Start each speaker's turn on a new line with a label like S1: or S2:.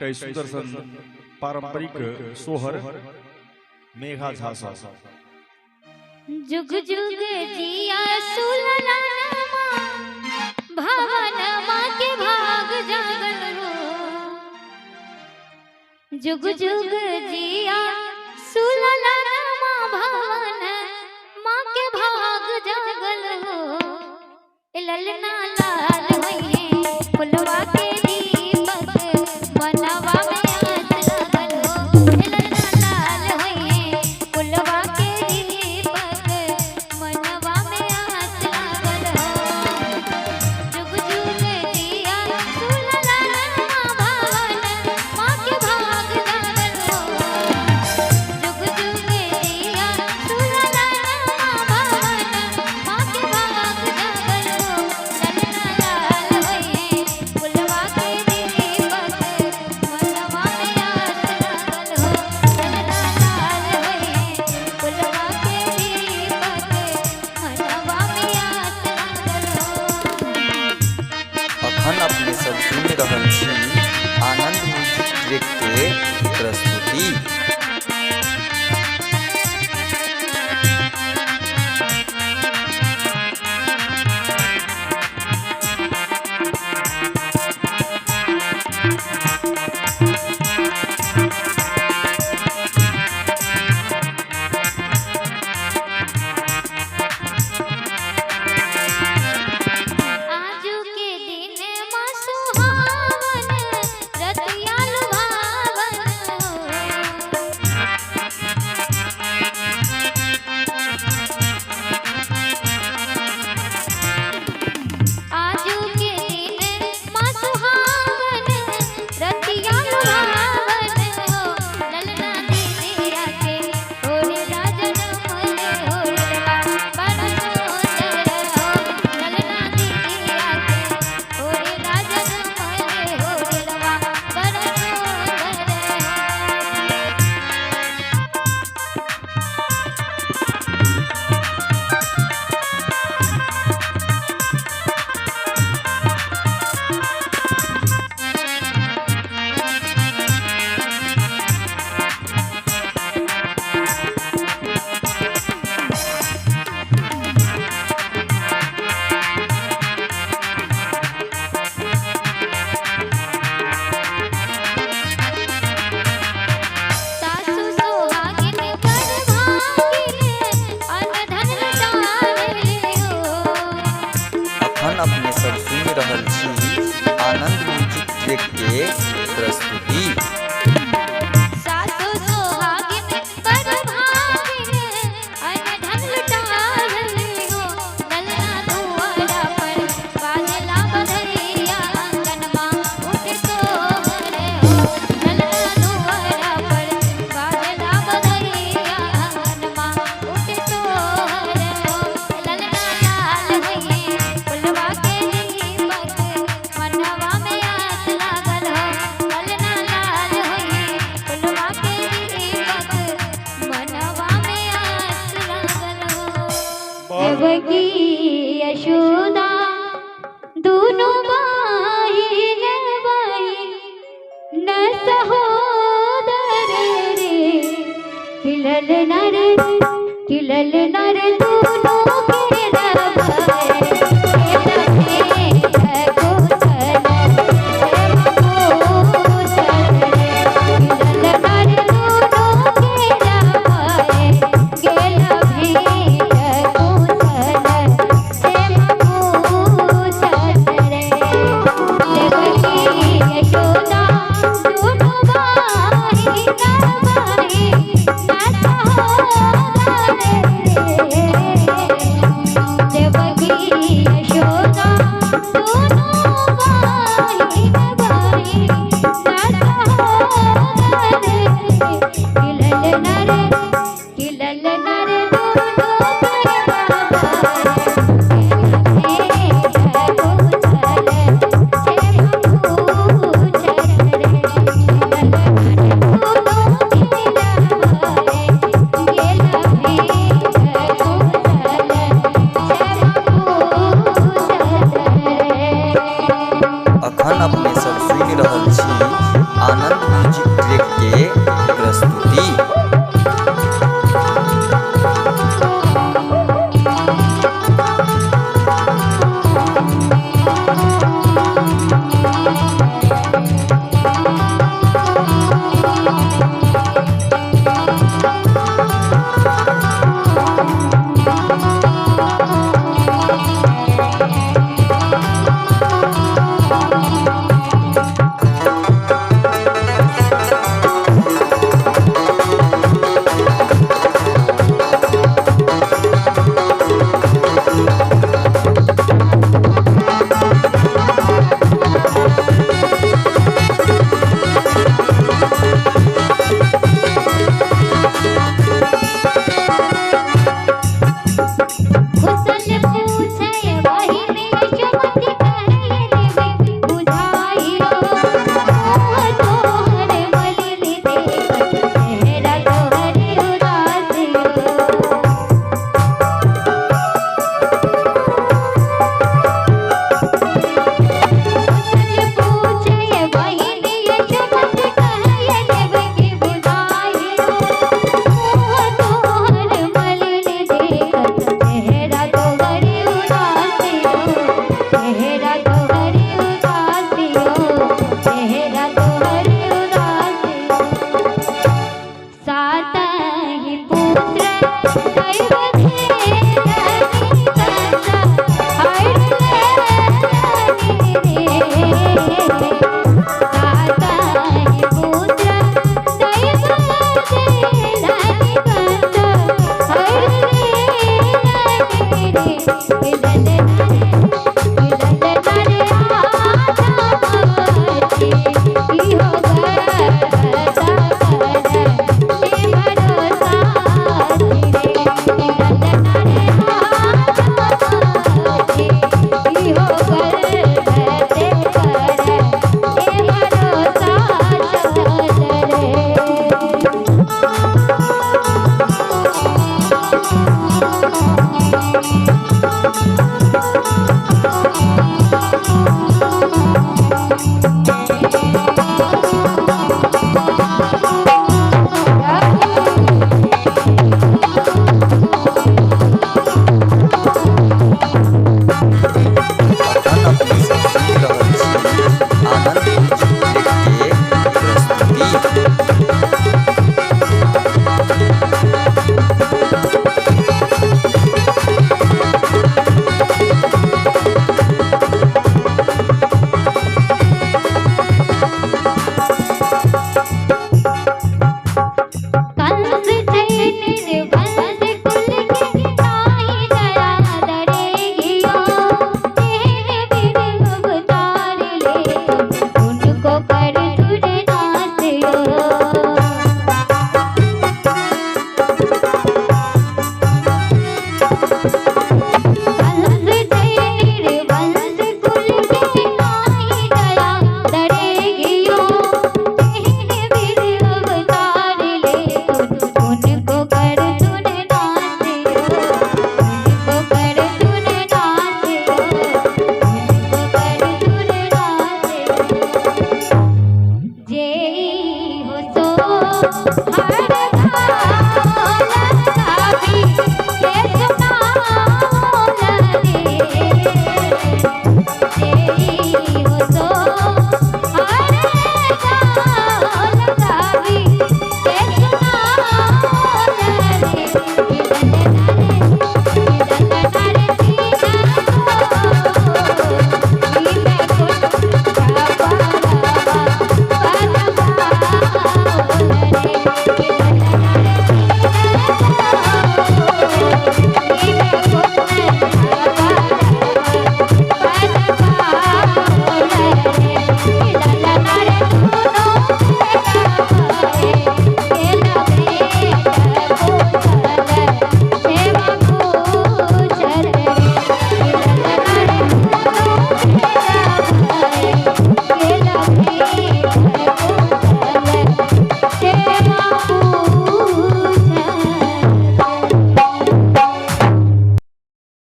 S1: कई सुंदर सन पारंपरिक सोहर मेघा झासा।
S2: जुग जुग जिया सुलना भवन माँ के भाग जागल हो। जुग जुग जिया सुलना भवन माँ के भाग जागल हो। ललना लाल होइए फुलवा के दीपक मनवा में आस लागल हो। ललना लाल होइए फुलवा के दीपक मनवा में आस लागल हो। जुग जुग जिया सुलला भवन माँ के भाग जागल हो। जुग जुग जिया सुलला भवन माँ के भाग जागल हो। ललना लाल होइए फुलवा के दीपक मनवा में आस लागल हो। ललना लाल होइए फुलवा के दीपक मनवा में आस लागल हो।
S3: अखन अपने सब सुन रहल छी आनंद म्यूजिक ट्रैक के प्रस्तुति।
S2: आजू के दिन माँ सुहावन रतिया लुभावन हो। आजू के दिन माँ सुहावन रतिया लुभावन हो। ललना दीदिया के होरे राजन मोरे होरवा बड़ा सुंदर हो। ललना दीदिया के होरे राजन मोरे होरवा बड़ा सुंदर हो। सासु सोहागिन बर भागिन अनधन लुटावेली हो।
S3: अखन अपने सब सुन रहल छी आनंद म्यूजिक ट्रैक के प्रस्तुति।
S2: सासु सोहागिन बर भागिन अनधन लुटावेली हो। ललना दुआरा पर बाजेला बधैया अंगनमा उठे सोहर हो। ललना दुआरा पर बाजेला बधैया अंगनमा उठे सोहर हो। ललना लाल होइए फुलवा के दीपक मनवा में आस लागल हो। ललना लाल होइए फुलवा के दीपक मनवा में आस लागल हो। देवकी यशोदा दोनों बहिन न सहोदर रे। खिलल नर दोनों के लभय यशोदा दोनों बहिन न सहोदर रे। कुशल पूछे बहिनी यशोमती कहे देवी बुझाइयो मोह तोहर मलिन देखत चेहरा तोहर उदासियो पूछे बहिनी यशोमती कहे देवी बुझाइयो मोह तोहर मलिन देखत चेहरा तोहर उदासियो चेहरा तोहर उदासियो चेहरा तोहर उदासियो सात ही पुत्र दैव खेलनी करता हर लेनी रे सात ही पुत्र दैव खेलनी करता हर लेनी रे